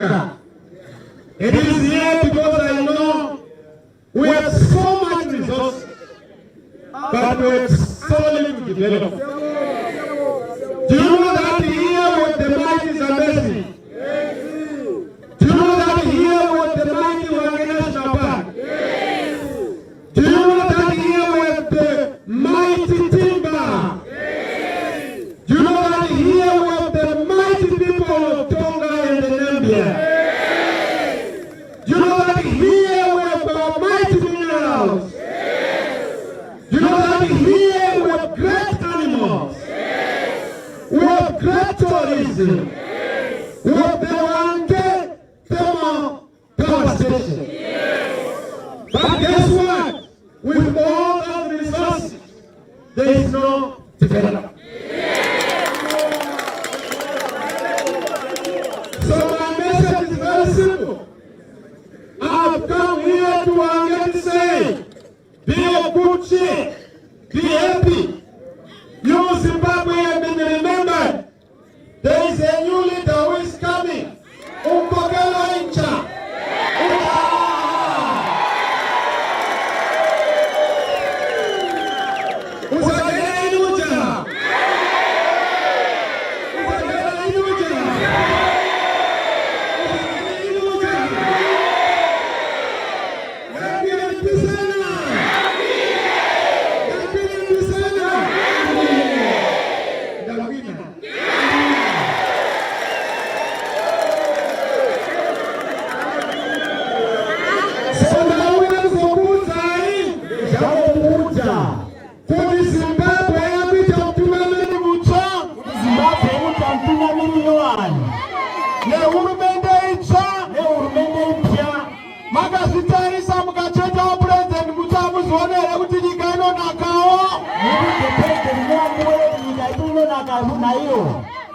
It is here because I know we have so much resources, but we have so little to develop. Do you know that here with the mighty is amazing? Do you know that here with the mighty National Park? Do you know that here with the mighty timber? Do you know that here with the mighty people of Tonga and the Nambia? Do you know that here we have our mighty minerals? Do you know that here we have great animals? We have great tourism. We have the Wange Thermal Power Station. But guess what? With all of the resources, there is no development. So my message is very simple. I've come here to Wange to say, be of good cheer, be happy. You Zimbabwe have been remembered. There is a new leader who is coming. Umbogelo Incha.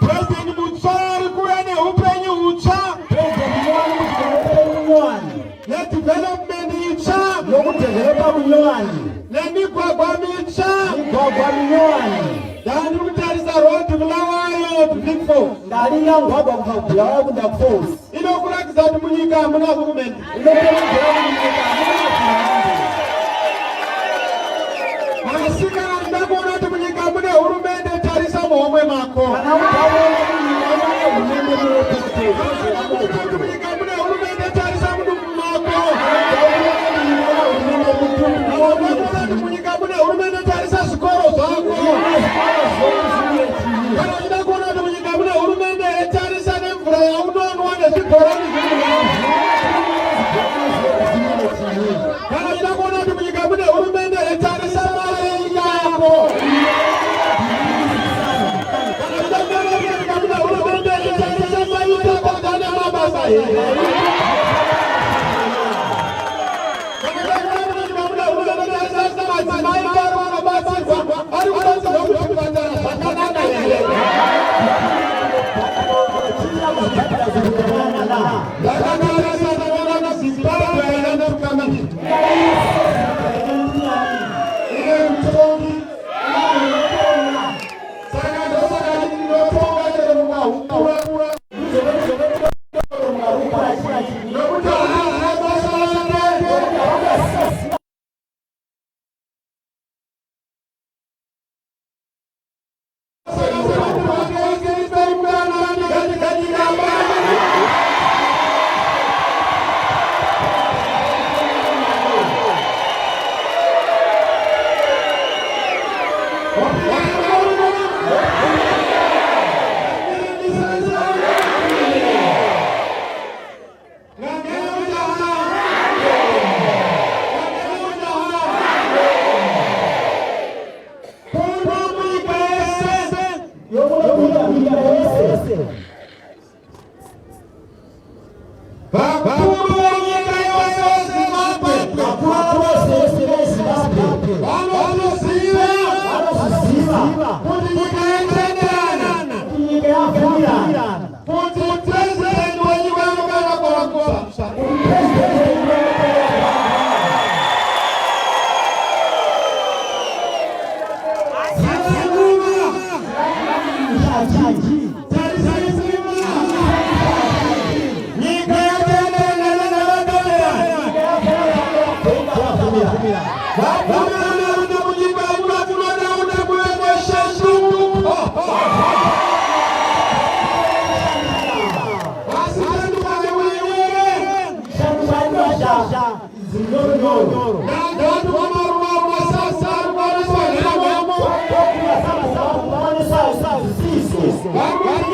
President Mutsari kurane upenyu ucha. President mwani mwani. Le development icha. Loku developa mwani. Le migwagwa micha. Migwagwa mwani. Dani kutarisa road Bulawayo to Big Falls. Ndali ya ngwagwa kwa Bulawayo kunda Falls. Ino kulakiza tumunyika amuna government. Ino kulakiza tumunyika amuna government. Masika ndakona tumunyika amuna urumende tarisa muomwe mako. Kana utawona tumunyika urumende muopekete. Tumunyika amuna urumende tarisa munu mako. Tumunyika amuna urumende tarisa sikoro zako. Kana ndakona tumunyika amuna urumende tarisa nemvura ya unono wane sikorani zimuna. Kana ndakona tumunyika amuna urumende tarisa mare yako. Sinyoro. Na watu kama Rwanda sasa Rwanda sasa sisi. Hakuna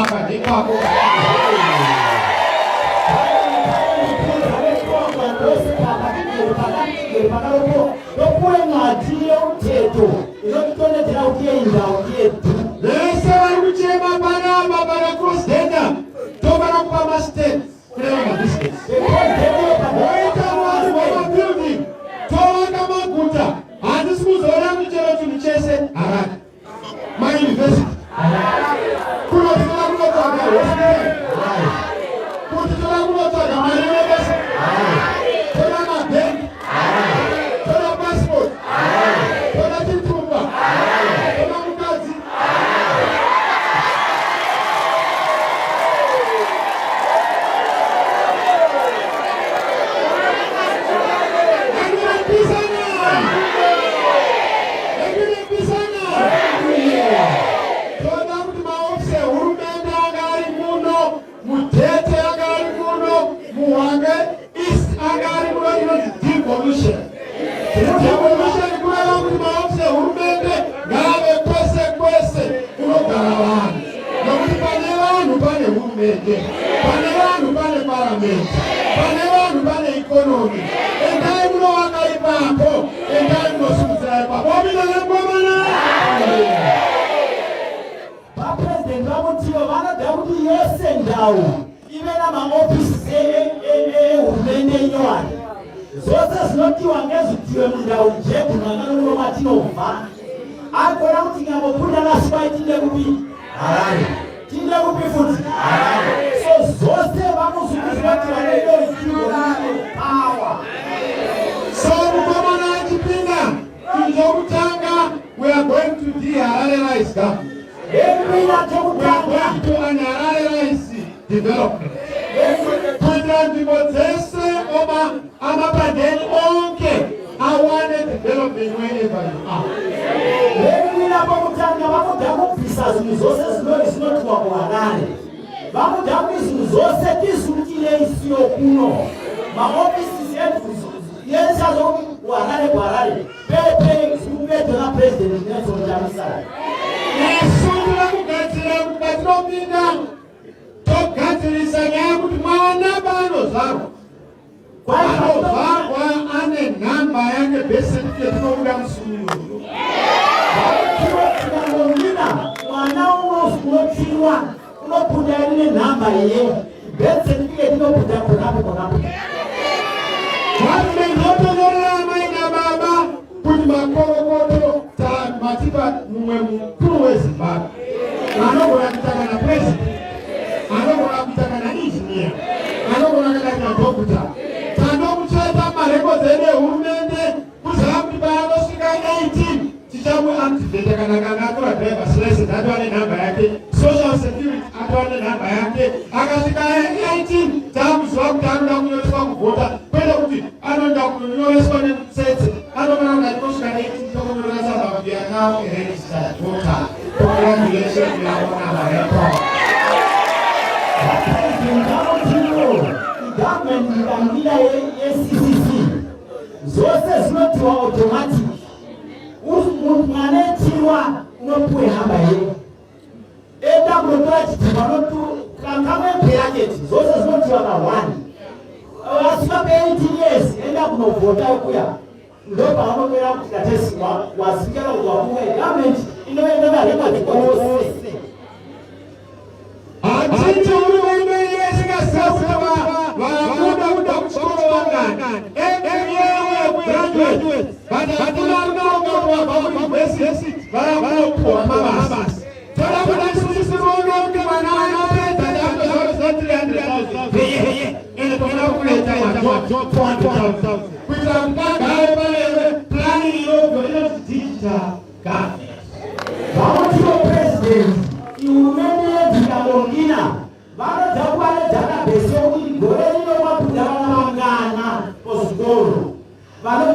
papa nikako. Lese waruchema panama para cross-gender. Tobana kupama state. Kurema districts. Oita watu wama building. Towa kama kuta. Andi siku zora mchero tulichese haraka. My university. Kuna tunakutaka hospital. Kuna tunakutaka my university. Kuna mabenki. Kuna passport. Kuna kitumba. Kuna mkazi. We are going to de-Hararize government. We are going to an-Hararize development. Kugira ndibozese oba amabadeni onke awane development wherever you are. Ebina bamutanga bamudamu pisa zose zinotwa kuwanane. Bamudamu zose tisukile isi okuno. Ma-offices yenza zo kuwanane. Pepe sumbeto na president Nelson Chamisa. Nesundula kugatira mbinda. Tokatirisa nyamu mwana bano zaro. Kwa ane namba yake bese nitino uga msumuru. Kwa mwina mwana unotiwa unopuja ile namba ye bese nitino puja konapo. Kwa menoto zola maina baba makoro ta matiba mkuu wa Zimbabwe. Anogora kutaka na president. Anogora kutaka na engineer. Anogora kutaka na doctor. Tando kucheta mareko zene urumende kuzamu bado sika 18. Chichamu activate kana kwa driver license atwane namba yake. Social security atwane namba yake. Akasika 18 tamu zwa kutanda kunyotoka kuvota. Kwenda kuti anonda kunyoreswa ne setse. Anogora kushika 18 we are now a registered voter. Congratulations, you are one of our records. The government is ACCC. Zose zinotwa automatic. Manetiwa unopwe hamba ye. Eda mrotoa chitibanotu kankamwe peyaketi. Zose zinotwa na one. Wasuka pe 18 years. Enda kunovota ukuya. Ndoba wamwera kukatesi wasikera uwamunga government inoenda na lema tikose. Atiti uri wime yesika sasa muda kuchukuru wanga. Yewe graduate. Badala kwa besi bara kwa mabas. Tola kuna sisi mwongo mkwana pesa ya zote 300,000. Ile kuna kuleta job 200,000. Kuita mpaka planning your digital government. Our president, you remember the Alongina. Vara Jabale Jana Beso, Gorello Mapudana Mangana, Osgoro. Vara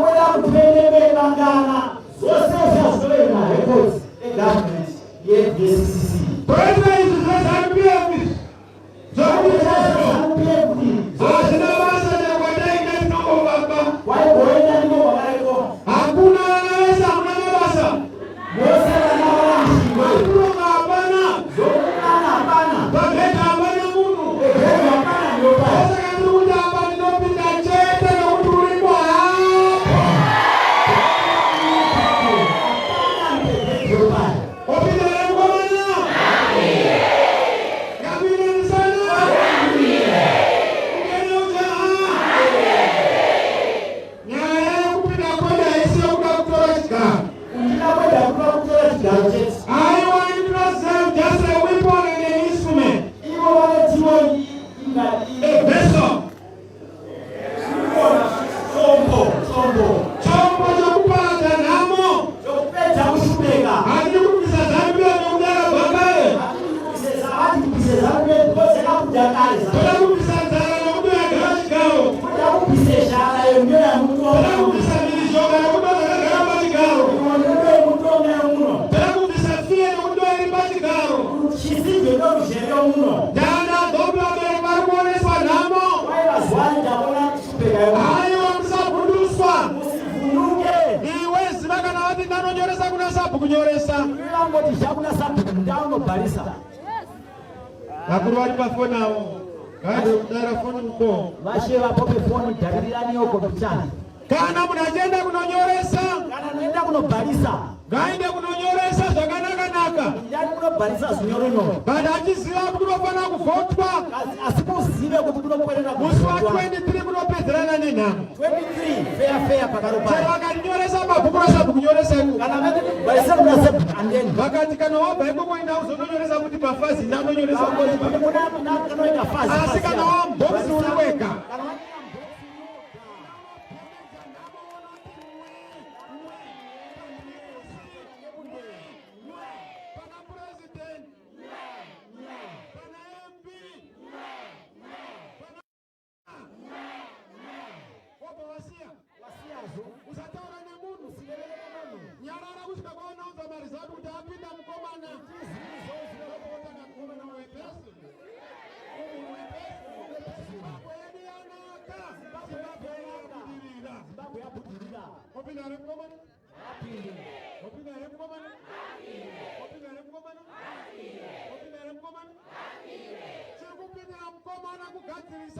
Pele Mangana, Social Story, records, a government, yet the CCC. President is not happy of this. So we are happy. Why go and go? Hakuna anaweza mnaweza. Mose na wala. Hakuna hapana. Hakuna hapana. Akurwali pafoni awo. Kade udara foni uko. Vashe vapope foni dhabirirani yoko kuchana. Kana munajenda kunonyoresa. Kana noenda kunobhalisa. Ngaende kunonyoresa zvakanaka. Ndani kunobhalisa zvinyoronyo. Kana achiziva kuti unofana kuvhotwa. Asipozive kuti kunokwenda musi wa 23 kunopedzerana nenhamo. 23 fair pakaropa. Chero vakanyoresa mabhuku vasabva kunyoresa ku. Kana vakabhalisa kunasebha andeni. Vakati kana wabva ikoko enda uzononyoresa kuti pafazi ndinonyoresa kuti kanoita fazi. Asi kana wambobzi uri wega.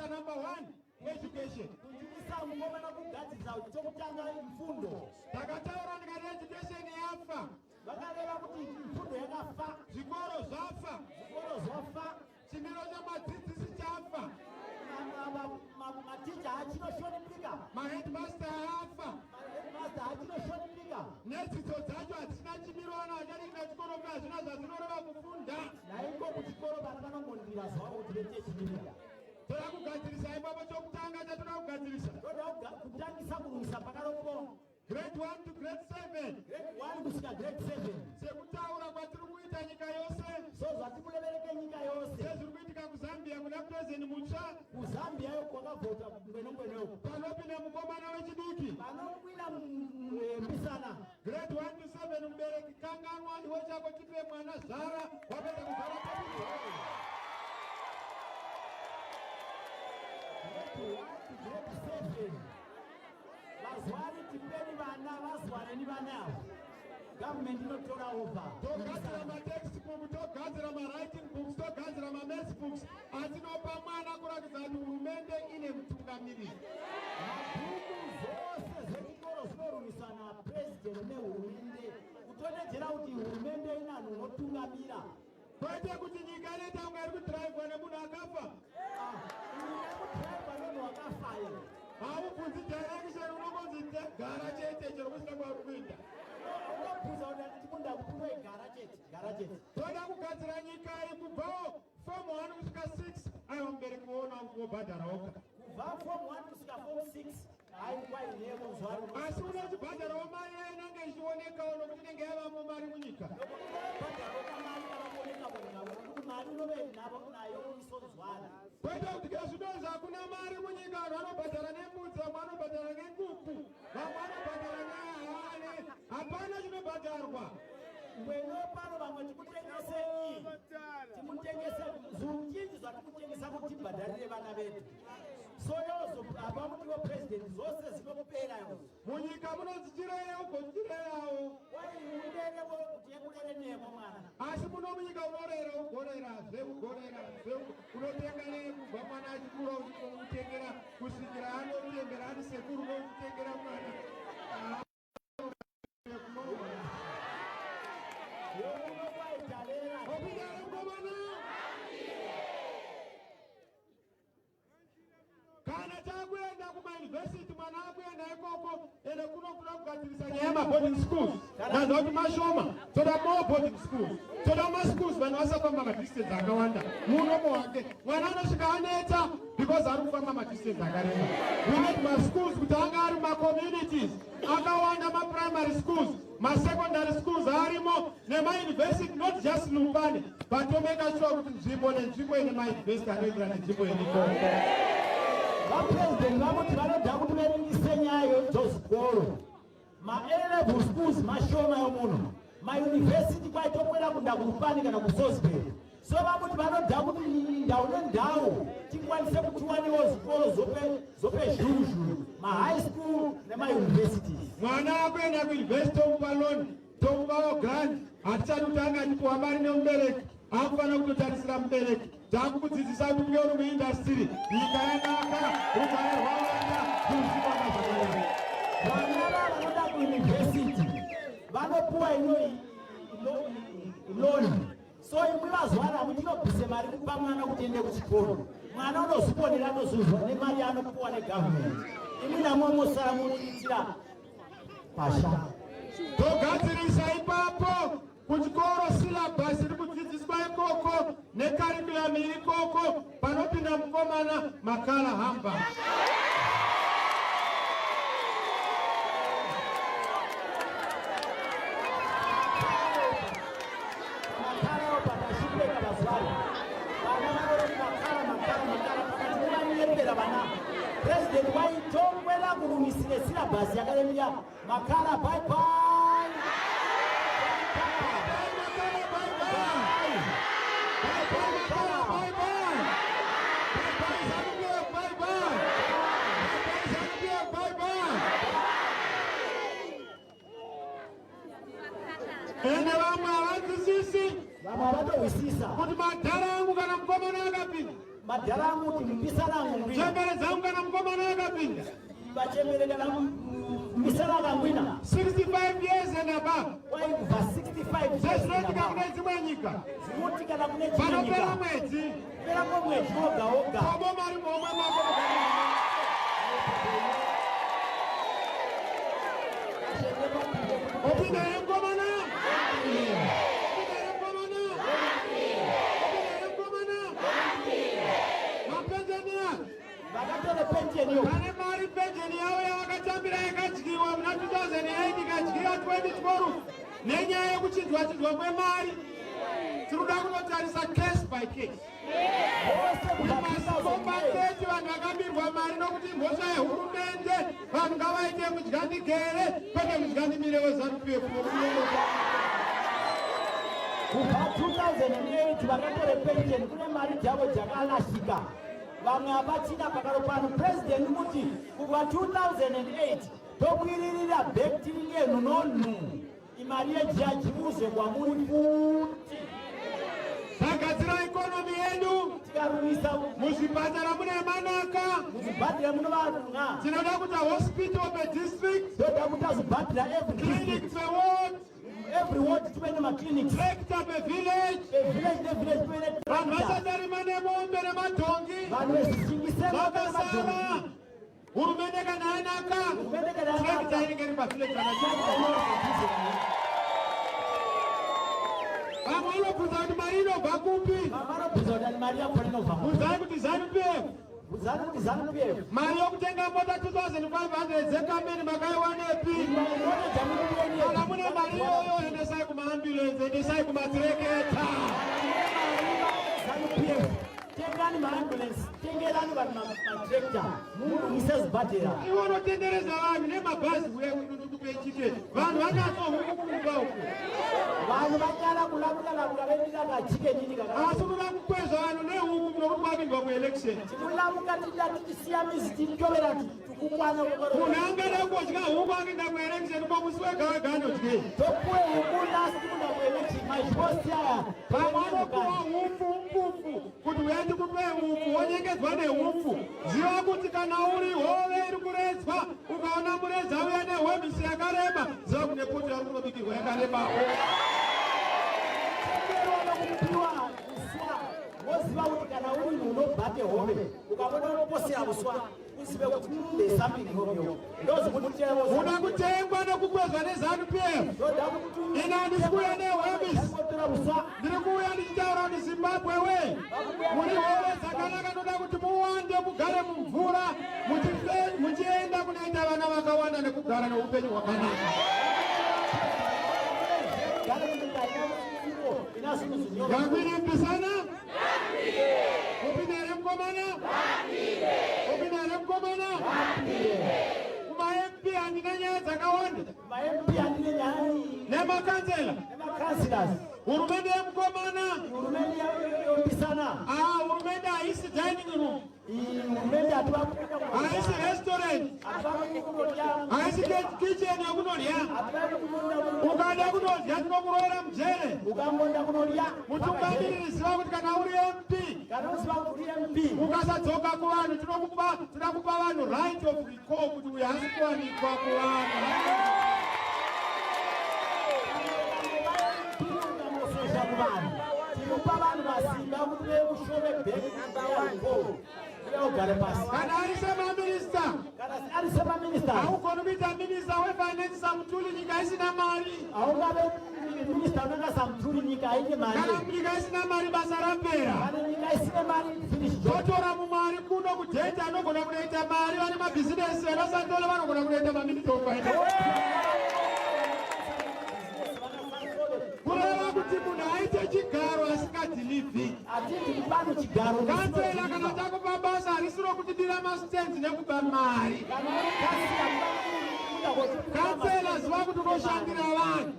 Number 1, education. Takataura ndikati education yafa. Zvikoro zvafa. Chimiro chamadzidzisi chafa. Maheadmaster afa. Nedzidzo dzacho hadzina chimiro, vana vacharika chikoro kuti hazvina zvadzinoreva kufunda. Toda kugadzirisa ipapo chokutanga chatoda kugadzirisa. Kutangisa kurungisa pakaropo. Grade 1 to grade 7. Grade 1 kusvika grade 7. Sekutaura kwatiri kuita nyika yose. So zvatikulevereke nyika yose. Sezviri kuitika kuZambia kuna president mutsva. kuZambia yo kwakavhota ngweno uko. Panopinda mukomana wechidiki. Panokwira mbisana. Grade 1 to 7 mubereki kanganwa iwe chako chipe mwana zara wapedza kuzara pamuzi. Vazwari tipeni vana vazwane ni vanavo. Government inotora over. Togadzira matextbook, togadzira mawriting books, togadzira maths books. Atinopa mwana kuratidza kuti hurumende ine mutungamiriri. Mabhuku zvose zvechikoro zvinorwisa napresident nehurumende. Kutondedzera kuti hurumende ina vanhu unotungamira. Kwete kuti nyika inoita kunge iri kudhiraivhwa nemunhu akafa. Kudhiraivhwa nemunhu akafayo. Haubvunzi direction, unongonzi gara chete chero kusina kwauri kuenda. Unobvunza kuti ndikunda kuti unoigara chete. Toda kugadzira nyika iyi kubvawo form 1 kusvika 6. Aiwa mubereki woona wobhadhara woga. Kubva form 1 kusvika form 6 haikuwa inevo zwari. Asi unozvibhadharawo mari inenge ichionekawo nokuti inenge yavamo mari munyika. Kwete kuti zvinonzi hakuna mari munyika, vanhu vanobhadhara nembudzi, vamwe vanobhadhara nenguku, vamwe vanobhadhara nehane. Hapana chinobhadharwa. Mweno pano vamwe tikutengesei. Timutengese zvinji zvatimutengesa kuti tibhadharire vana vedu. Soyozo apa mutiwo president zvose zvinokupera yo. Munyika munonzi chireyo ugochireyawo. Uderewo jekurere nemo mwana. Asi muno munyika unorera unotenga nekubva mwana achikura uchimutengera kusvikira anotembera ani sekuru unotengera mwana. Kana takuenda kumayunivhesiti mwana akuenda ikoko ene kuno kunakugadzirisanya nyaya boarding schools vanhu vati mashoma toda more boarding schools toda maschools vanhu vasafamba madistance akawanda munomo wake mwana anosvika aneta because ari kufamba madistance akareba. We need maschools kuti anga ari macommunities akawanda, maprimary schools, masecondary schools arimo nemauniversity, not just Lupane but to make sure kuti nzvimbo nenzvimbo ine mauniversity anoenderana nenzvimbo iripo. Vapresident vamuti vanoda kuti veringise nyaya dzezvikoro, ma-A-level schools mashoma yomuno, mauniversity kwaitokwera kunda kuLupane kana kuSosbeni. So vamuti vanoda kuti ndau nendau tikwanise kuti tiwanewo zvikoro zope zhuzhu, ma-high school nemauniversities. Mwana akuenda kuuniversity tomupa loan, tomupawo grant, hatichadi kuti anganipuwa mari nemubereki, akufana kutotarisira mubereki. Takukudzidzisa kuti uye uri muindastry, nyika yanaka, rugare rwawanda, zvinhu zvakanaka. Vana vanoda kuuniversity vanopuwa loan. So imwe vazwana mutinobvise mari kupa mwana kuti ende kuchikoro. Mwana unoziponera anozuzwa nemari yaanopuwa negovernment. Imwe namwe mosara munoitira pasha. Togadzirisa ipapo kuchikoro syllabus iri kudzidziswa ikoko nekarikuramu iri ikoko panopinda mukomana makala hamba. President waitokwela kurumisire syllabus yakaremera makala bye bye. Ene vamwe havadzisisi vamwe havatowisisa kuti madhara angu kana mukomana akapinda, madhara angu kuti mbisana angu ngwina, chembere dzangu kana mukomana akapinda, vachembere kana mbisana akangwina 65 years and above, waibva 65 zvezvinoitika kune dzimwe nyika zvinoti kana kune dzimwe panopera nyika mwedzi pera kwemwedzi woga woga komo mari momwe mako opinda yemukomana vakatore pensheni yo vane mari pensheni yavo yavakatambira yakadyiwa muna 2008 ikadyiwa 2012 nenyaya yekuchinjwa kwemari. Tinoda kunotarisa case by case. Makombandeti vanhu vakambirwa mari nokuti mhosva yehurumende vanhu ngavaite mudyandigere kwete mudyandimire weZANU-PF. kubva 2008 vakatore pensheni kune mari dzavo dzakarashika. Vamwe havachina pakaro pano. President kuti kubva 2008 tokwiririra back tiringe nhunonhu imari yejaji uze kwamuri futi. Tagadzira ikonomi yedu, tikarumisa muzvipatara mune manaka, muzvibhadhira munovarunga, tinoda kuita hospital per district, toda kuita zvibhadhira clinic per ward, every ward tuve nemaclinics, tractor per village, village nevillage tuve vanhu netractor, vasatarima nemombe nemadhongi vanhu vezvichingisemo vakasara. Hurumende kana yanaka, tractor inenge iri pavillage vamwe vanobvunza kuti mari inobva kupi? vanobvunza kuti mari yakona inobva bvunzai kuti ZANU-PF ZANU-PF mari yokutenga mota 2500 dzekameni makaiwanepi? Kana mune mari iyoyo endesai kumaambulensi, endesai kumatreketa. ZANU-PF tengani maambulensi, tengerani vanhu matrekta, muise zvibhadhira. Ivo unotendereza vanhu nemabhazi wechike vanhu vanatsohukukuba uku, vanhu vanyara kulamuka vendira kachike nyini asi unoda kukwezva vanhu nehuku nokuti kwapindwa kuelection. tikulamuka tida tichisiya mizi titovera tukukwana Munhu angada kudya huku akuenda kuelection komusi wega anodyei. topuwe huku last kuna kuelection maizvosiaya Vamwe vanopuwa hupfu mpufu kuti uende kupe hupfu wonyengedzwa nehupfu. Ziva kuti kana uri hove iri kuredzwa ukaona mureza uya nehwemisi yakareba, ziva kuti nepoti yari kunobikirwa yakarebawo. woziva kuti kana uri munhu unobhate hove ukaona unoposera uswa usibe kuti there's something wrong here. Those who would tell us unakutengwa nokukwezwa neZANU-PF. Ina ndikuya neWebis. Ndikuya ndichitaura kuti Zimbabwe we. Muri hove dzakanaka noda kuti muwande mugare mumvura muchienda kunoita vana vakawanda nekugara neupenyu hwakanaka. Yakwiripisana? Kupinare mkomana? Kupinare mkomana? Kuma MP handina nyaya dzakawanda. Nemakansela. Hurumende yemkomana. Hurumende haisi dining room. Haisi restaurant. Haisi kitchen yakunodya. Ukada kunodya tinokuroera mujere. Mutungamiriri ziva kuti kana uri MP ukasadzoka kuvanhu tinokupa vanhu right of recall kuti uyu hasi kuwanikwa kuvanhu. Kana ari semaminista haugoni kuita minista wefinance Samutuli nyika isina mari. Kana nyika isina mari basa rapera. Totora mumari kuno kudheta anogona kunoita mari vane mabhizinesi vanasandola vanogona kunoita maminista wefinance. Kureva kuti munhu aite chigaro asingadhilivhi. Kansela kana takupa basa harisiro kutidira masitenzi nekupa mari. Kansela ziva kuti unoshandira vanhu.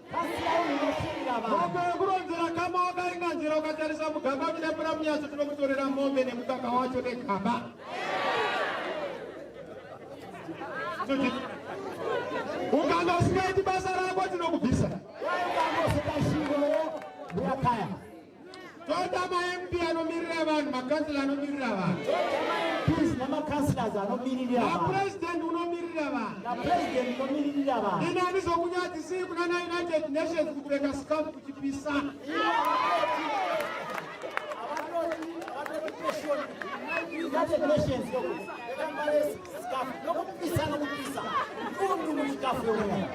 Mombe yekuronzera kama wakaringa njira ukatarisa mugamba uchidapira munyaso tinokutorera mombe nemukaka wacho negamba. Ukanga usingaiti basa rako tinokubvisa. Toda ma-MP anomirira vanhu, makansela anomirira vanhu. Napresident unomirira vanhu. Ina hanizokunyadzisiri kuna United Nations kupfeka scarf kuchipisa. United Nations scarf nokupisa nokupisa. Umuntu muchikafu yomwe.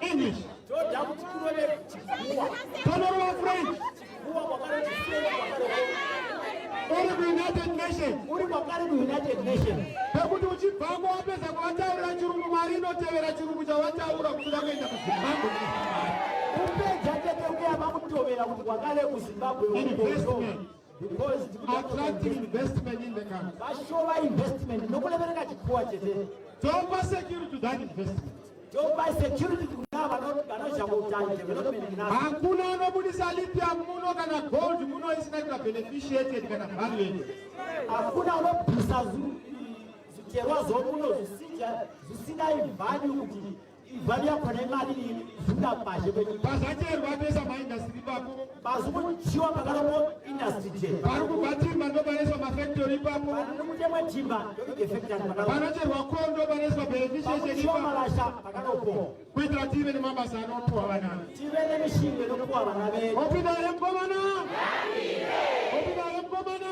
English. Tolerable French. United Nations. Pekuti uchibvako wapedza kuvataurira chirungu mari inotevera chirungu chavataura kuti kuenda kuZimbabwe. Upedza chete kuyamba kutovera kuti kwakale kuZimbabwe. Because attracting investment in the country. Vashova investment nokulevereka chikuwa chete. Don't pass security to that investment. Don't buy security kunava vanoshautanya development nazo. Hakuna anobudisa lithium muno kana gold muno isina kuita beneficiated kana valued. Hakuna anobvisa zvicherwa zvomuno zvisina value kuti value yakona imari zvinga pashe penyika. Pazacherwa pesa maindustry ipapo. Pazikuchiwa pakanomo industry chete. Pari kubva timba ndopaneswa mafactory ipapo. Panotemwa timba ndofactory pakanopo. Panocherwa coal ndopaneswa beneficiated ipapo. Malasha pakanopo. Kuitira tive nemabasa anopuwa vana. Tive nemishingo inopuwa vana vedu. Opinda remkomana. Opinda remkomana.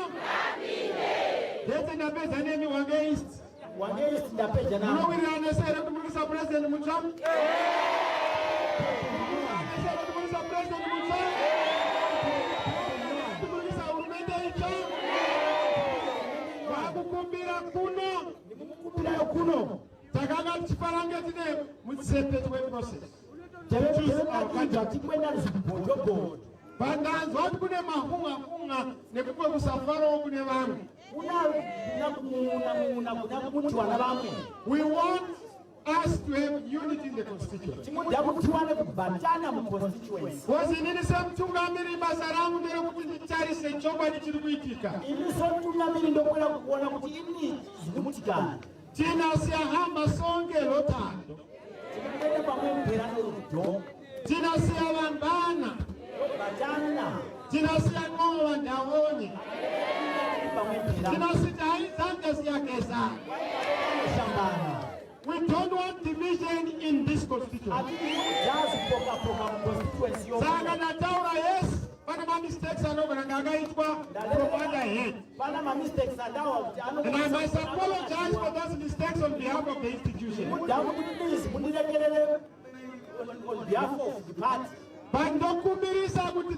Ndete ndapedza nemi Wange East. Wange East ndapedza nami. Unowirirana sere kumurisa president mutsva. Kuno takanga tichiparange tine mutsepeto weprocess tikwenda zibhodhobhodho pandanzwa kuti kune mahunga nekumwe kusafarawo kune vamwe. kuti vana vamwe. We want us to have unity in the constituency. Timoda kuti tiwane kubatana mu constituency. Inini semutungamiri basa rangu nderekuti nditarise chokwadi chiri kuitika. Ini semutungamiri ndokwenda kuona kuti ini zviri kuitika. Tinasiyahamba sonke lotando. Tinasiya vambana. Tinasiya ng'ova ndawonye. We don't want division in this constituency. Yes, Panama mistakes are over and I must apologize for those mistakes on behalf of the institution. On behalf of the party. But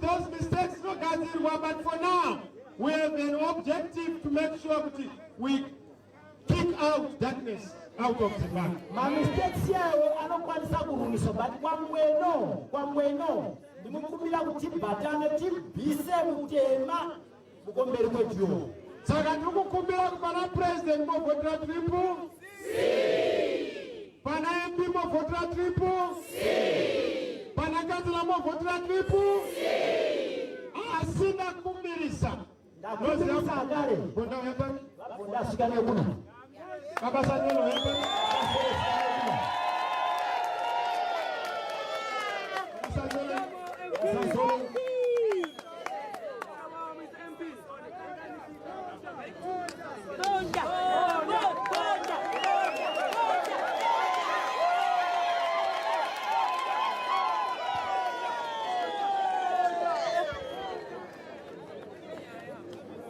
those mistakes, but for now, we have an objective to make sure that we kick out darkness out of the back. My mistakes here are not quite so, but one way no. The Mukumila would tip Batana tip, be said with Jema, Mukombe. Saganuku Kumila Pana President Mokotra Triple. Pana MP Mokotra Triple. Pana Katla Mokotra Triple. Asina Kumirisa. Nakumirisa Gare. Bunda Weapon. Bunda Sigana Kuna. Abasanyelo Weapon.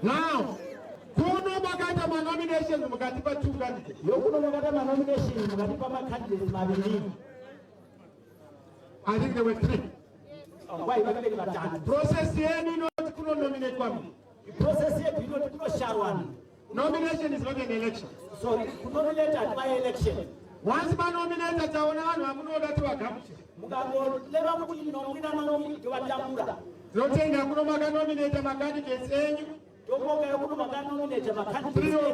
Now, kuno magata ma nominations mugatipa 2 candidates. Yokuno magata ma nominations mugatipa ma candidates mabili. I think there were 3. Why bagale batatu. Process yenu not kuno nominate kwami. Process yetu ino kuno sharwani. Nomination is not an election. So nominate at my election. Once ma nominate ataona wanu amuno datu wagamuche. Mugambo leba kuti nominate watambura. Zotenga kuno maga nominate ma candidates enyu. 3 of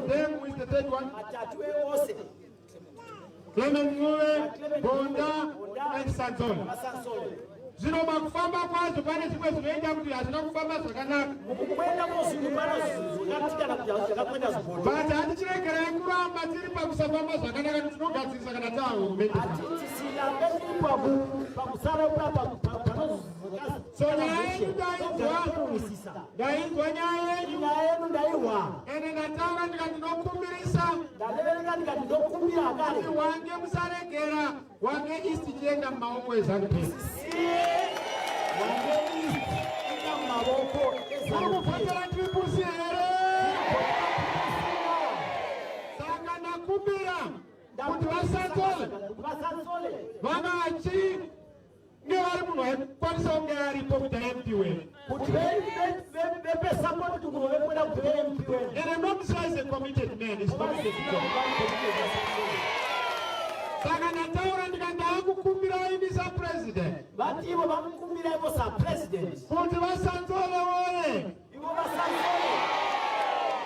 them is the third one. Clement Mue, Bonda, and Sanzon. Zino makufamba kwazo pane zimwe zvinoenda kuti hazina kufamba zvakanaka. But hatichiregerai kuramba tiri pakusafamba zvakanaka tinogadzirisa kana tahurumende. So nyaya yenyu ndainzwa nyaya yenyu ende ndataura ndikati ndinokumbirisa kuti wange musaregera wange East chienda mumaoko eZANU-PF. Urikufambira Triple C here. Saka ndakumbira kuti vasatsole vanachi ngevari munhu waikwanisa kunge aripo kuti MP wedu. And I'm not saying a committed man is committed to God. Saka ndataura ndikati ndakukumbirai Mr. President. Kuti vasanzole woye.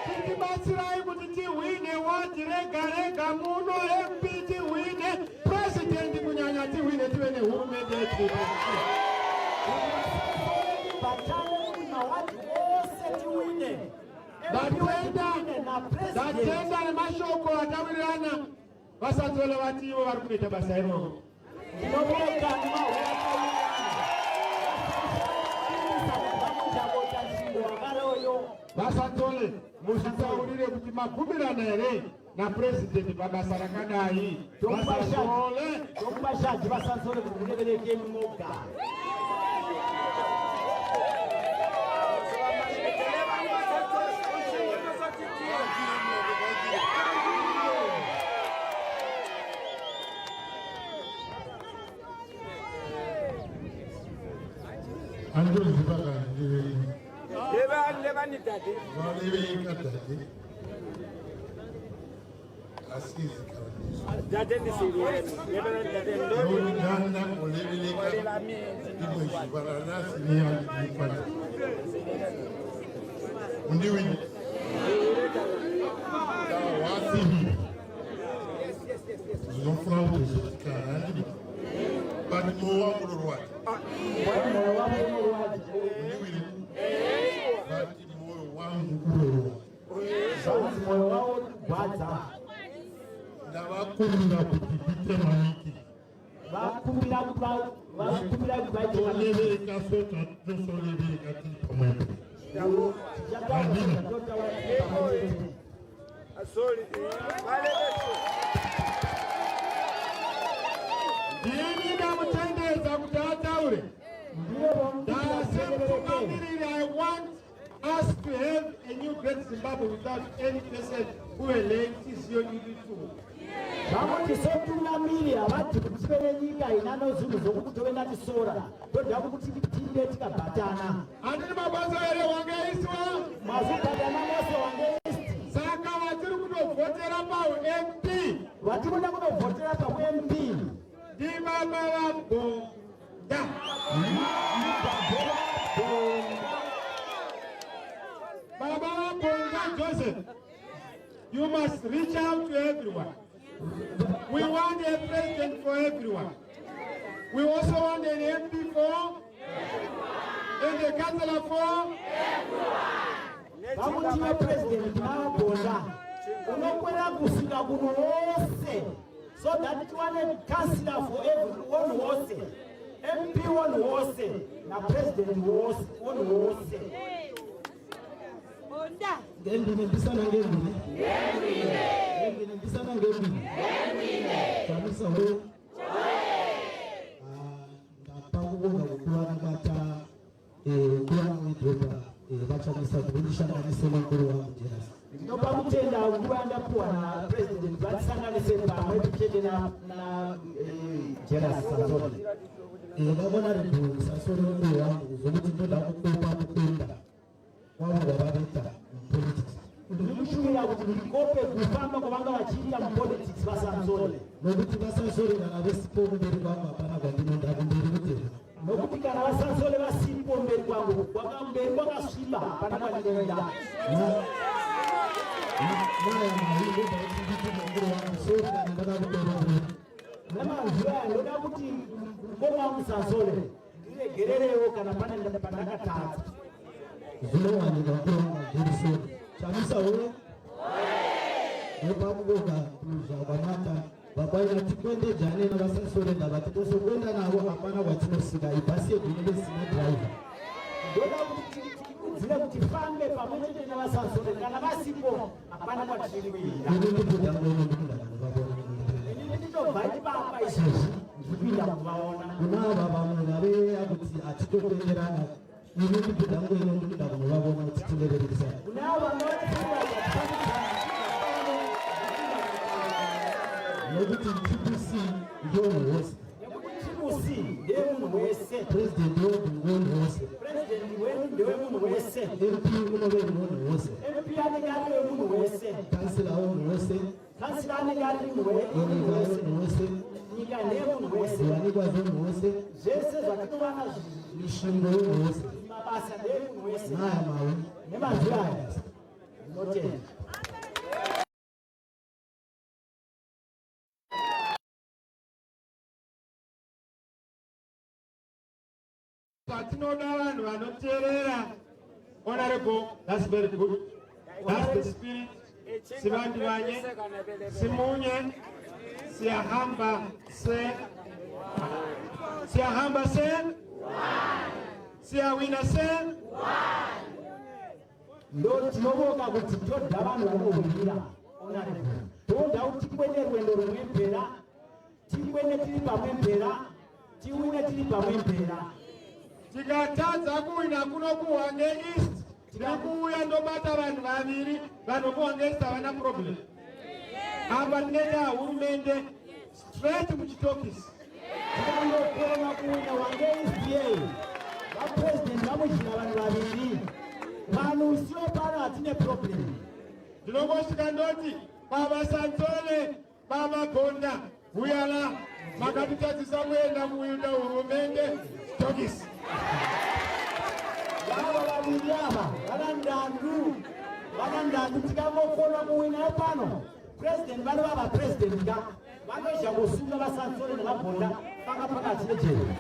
Titibatsirai kuti tihwine wadi rega muno MP tihwine president kunyanya tihwine tive nehurumende yetu. Datenda nemashoko atawirirana vasanzole vati ivo vari kuita basa iroro. Vasanzole muzvitaurire kuti magumirana here napresident pabasa rakadai. Vasanzole Anjo zibaka Leva ni dadi. Vale kadadi. Asizi kadadi. Dadi ni siri. Leva ni dadi. Ndio jana olele kadadi. Ndio shibara nasi ni alipata. Ndiwi. Wasi. Zofraude kadadi. Bani mowa kulurwati. Ndavakumbira kuti pite maniki. Vakumbira tolevereka soka tosolevereka tiri pamwepo. I want us to have a new great Zimbabwe without any person who elects your to. Vamoti sotunamiri havati kutsvere nyika inano zvinhu zvokutovenda tisora toda kuti tinde tikabatana handiri mabasa here wangeiswa mazvibatana mose wangeisi saka vatiri kunovhotera paMP vatiri kuda kunovhotera paMP ndibaba vabhonda Baba Bonga Joseph, you must reach out to everyone. We want a president for everyone. We also want an MP for everyone. And a councillor for everyone. Vamutiwe president now Bonga. Unokwera kusvika kuno wose. So that you want a councillor for everyone wose. MP one wose. Na president wose. One wose. Ngembine mbisana ngembine. Ngembine mbisana ngembine. Kamisa ho. Ndapangubonga kuwana bata kuwana widropa vachamisa kunishanganise mukuru wangu Jeras. Ndinopa kutenda nguva ndapuwa na president vatisanganise pamwe tichete na Jeras Sansoni. Vabona rinhu Sansoni mukuru wangu zokuti ndoda kukopa mukunda wavo vavavita mupolitics. Ndikushumira kuti ndikope kufamba kwavanga vachiita mupolitics vaSansoni. Nokuti vaSansoni kana vesipo kumberi kwangu hapana kwandinoenda kumberi kutenda. Nokuti kana vaSansoni vasipo mberi kwangu mberi kwakasviba hapana kwandinoenda. Maya mahingo ndaitinditi mukuru wangu sori kana ndakakutorora. Nemazuva ndoda kuti mukoma wangu Sansoni ndiregererewo kana pane pandakatadza. Zvinowanika kuronga Jerusalem. Chamisa ho. Nepamuboka kuzvakwamata vabaira tikwendedzane navaSansoni ndavati tosokwenda navo hapana kwatinosvika ibhasi yedu inenge isina driver. Ndoda kuti tikudzire kuti tifambe pamwechete navaSansoni kana vasipo hapana kwatiri kuenda. Ini ndipinda muno ndikunda kuvavona. Ini nditobva ndibamba izvozvi ndipinda kuvaona. Kunava vamwe vaveya kuti hatitokwenderana. Ini ndipinda muno ndikunda kuvavona kuti tilevererisa. Kunava nokuti TPC ndio wose. TPC ndio wose. President ndio wose. President ndio wose. MP ndio wose. MP anegari ndio wose. Councilor wose. Councilor anegari ndio wose. Nika ndio wose. Wanikwa ndio wose. Jese zvakatwana mishingo wose. Mabasa ndio wose. Maya mawe. Nemazira. Note. Patinoda vanhu vanoteerera. Honorable, that's very good. That's the spirit. Sivandivanye, simunye, siyahamba se, siyawina se. Ndo tinoboka kuti toda vanhu vanohwira. Honorable, toda kuti tikwende rwendo rumwempera, tikwende tiri pamwempera, tiwine tiri pamwempera. Tikatadza kuwina kunokuhwa ngeEast, tinakuuya ndobata vanhu vaviri vanokuhwa ngeEast havana problem. Apa tinenda hurumende straight muchitokisi. Tikandokona kuwina wangeEast yei. Vapresident vamuchina vanhu vaviri. Vanhu usiwo pano hatine problem. Ndinongosvika ndoti baba Sansoni, baba Bonda, uyala makatitadzisa kuenda muinda hurumende chitokisi. Vava vaviri ava vana ndandu tikangokona kuwina pano. President vano vava president ka vanozha kusunga vaSansoni nevabhonda panga pakati nejeri.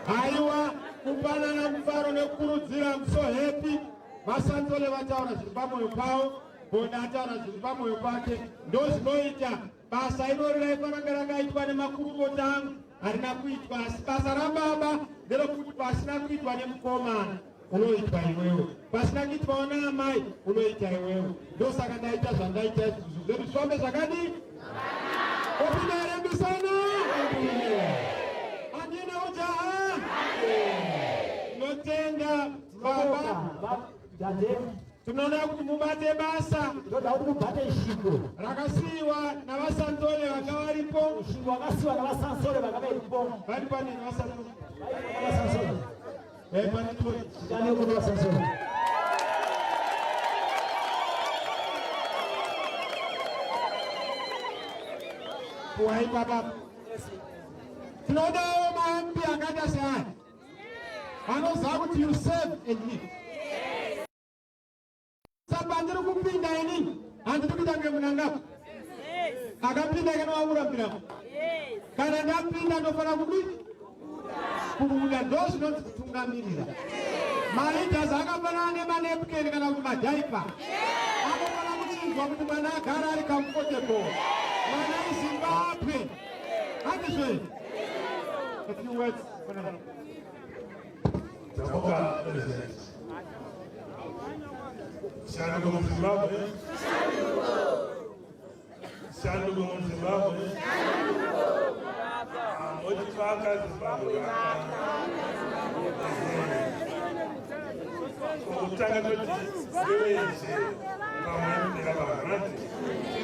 Haiwa kupanana mufaro nekukurudzira muso happy. VaSansoni vataura zviri pamwoyo pavo, Bonda ataura zviri pamwoyo pake. Ndozvinoita basa irori raifananga rakaitwa nemakurukota angu harina kuitwa, asi basa rababa nderokuti pasina kuitwa nemukomana. unoitwa iwewe. Pasina kitwaona mai unoita iwewe. Ndio saka ndaita zandaita zetu some zakadi. Opina rembi sana. Andina uja. Notenga baba. Tunaona kuti mubate basa. Ndoda kuti mubate ishiko. Rakasiwa na vasantole wakawalipo. Ishiko wakasiwa na vasansole wakawalipo. Bali pani vasantole. Vasansole. Pani tu. Ndani kuna vasansole. Kuwai baba. Tunaona maombi akata sana. Anoza kuti you serve and live. Sabandero kupinda ini. Antu tukitange munangapo. Akapinda kana wabura mpira. Kana ndapinda ndofana kubi. Kubuda dosi noti kutungamirira. Maita zakapana nemanepukeni kana kuti majaipa. Akapana kuchinzwa kuti mwana agara ari comfortable. Mwana iZimbabwe. Handizve. A few words. Taboka President. Sanduku Zimbabwe. Sanduku Zimbabwe. Mojipaka Zimbabwe. Kutanga kuti wewe pamwe nekabaranti.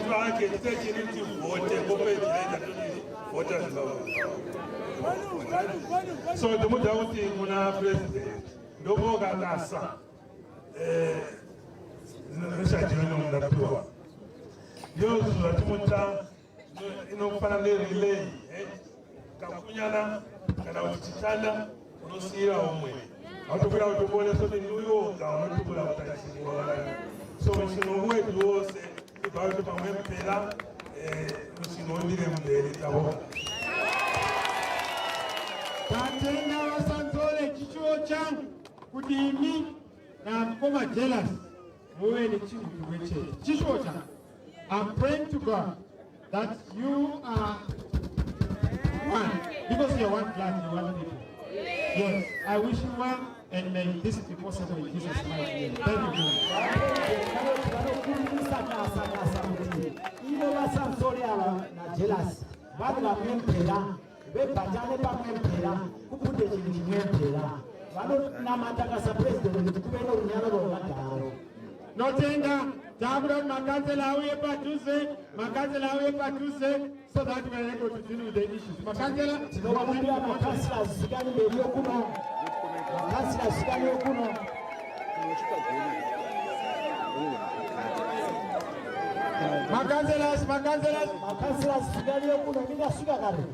Tibake titechiriti vote kopedza kuti vote Zimbabwe. So the mudauti muna president ndoboga kasa nishajino mnapewa yozu atimuta inofana relay kakunyana kana uchitana unosira omwe autobula utobole sote nuyo kaonotubula utachisiwa so chino wetu wose ibautu pamwe mpela nusinondire mbele taboka. Tatenda wasantole chichuo changu kudimi na mkoma jealous muwe ni chintu weche chichuo changu. I'm praying to God that you are one because you're one blood, you're one people. Yes, I wish you one and may this be possible in Jesus' mighty name. Thank you. Bepatane pamwempera kukunde chini chimwempera vanonamataka president kuti kuve nerunyaro rwakadaro. Notenga tabura makansela auye padhuze so that we are able to deal with the issues. Makansela tinovakumbira makansela zvikani mberi yokuno, makansela zvikani yokuno. Makansela zvikani yokuno ndingasvika kare.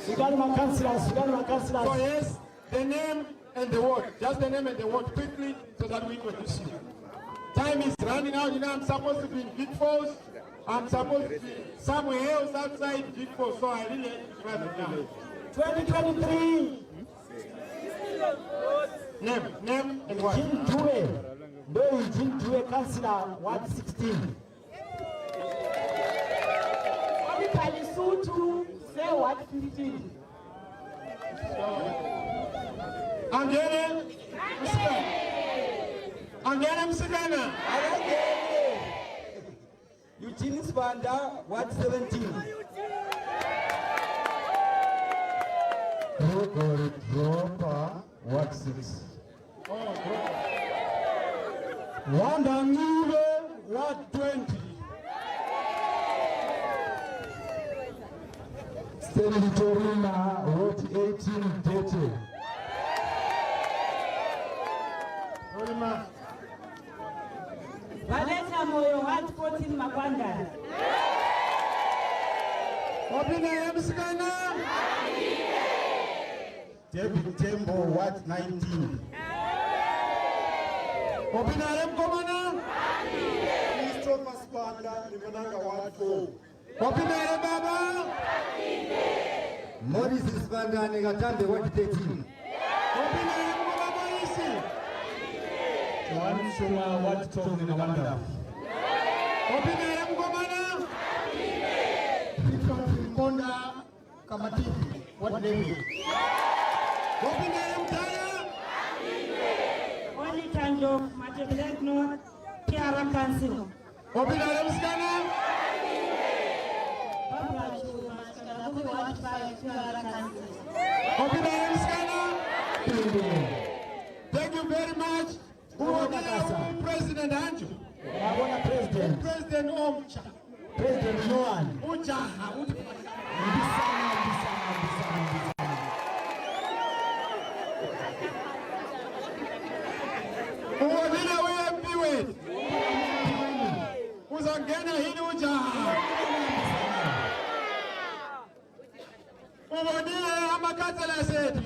So yes, the name and the word. Just the name and the word quickly so that we introduce you. Time is running out. You know, I'm supposed to be in Big Falls. I'm supposed to be somewhere else outside Big Falls. So I really have to drive it down. 2023. Name and word. Jim Due. No, Jim Due, Councillor, Ward 16. Say what 15. Angela Msigana. Eugene Spanda, Ward 17. Gregory Dropa, Ward 6. Wanda Ngibe, Ward 20. Stanley Torina, Ward 18, Tete. Valeta Moyo, Ward 14, Makwanda. Opina Msigana. David Tembo, Ward 19. Opina Mkomana. Christopher Spanda, Limananga, Ward 4. Opina Baba. Morris Spanda, Negatambe, Ward 13. Opina Mkomana isi. Joan Shuma, Ward 12, Nagawanda. Opina Mkomana. Konda Kamati, What name? Opinare mtaya. Only Tando, Mateblegno, Kiara Council. Opinare msikana. Opinare msikana. Thank you very much. President Anju. President Omcha. President Noan. Ujaha. Uwabina wepiwe. Uzangena hini ujaha. Uwabina amakatala seti.